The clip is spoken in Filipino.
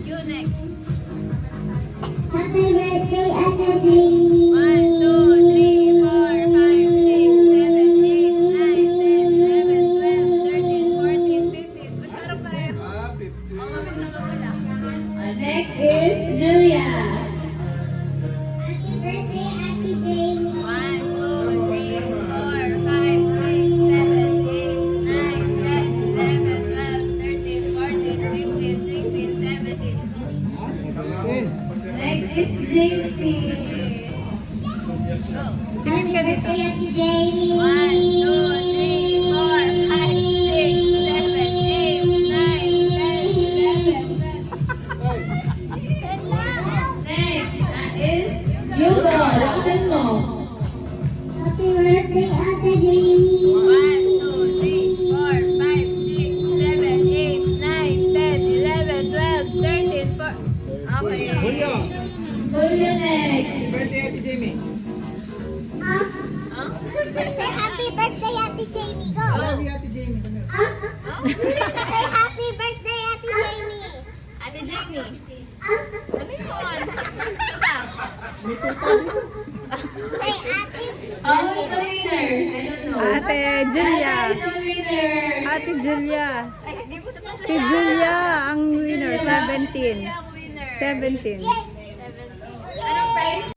You next. Happy birthday, Ate Jamie. 1, 2, 3, 4, 5, 6, 7, 8, 9, 10, 11, 12, 13, 14, 15. Parang pareho. Oh, mabilis na mawala. Next is Julia. Happy birthday, Ate Jamie. 1, 2, 3, 4, 5, 6, 7, 8, 9, 10, 11, 12, 13, 14, 15, 16, 17. Next is JC. Go. Happy birthday, Ate Jamie. 1, 2, 3, 4, 5, 6, 7, 8, 9, 10, 11, 12. Next is Hugo. Laksan mo. Happy birthday, Ate Jamie. 1, 2, 3, 4, 5, 6, 7, 8, 9, 10, 11, 12, 13, 14. Okay. Julio next. Birthday, Ate Jamie. Huh? Say happy birthday, Ate Jamie. Go. Birthday, Ate Jamie. Say happy birthday, Ate Jamie. Ate Jamie. Sabi mo on. Ito pa. May tuta dito. Say ate. Oh, who's the winner? I don't know. Ate Julia. Who's the winner? Ate Julia. Ay, di ko sa Si Julia ang winner, 17. Julia ang winner. 17.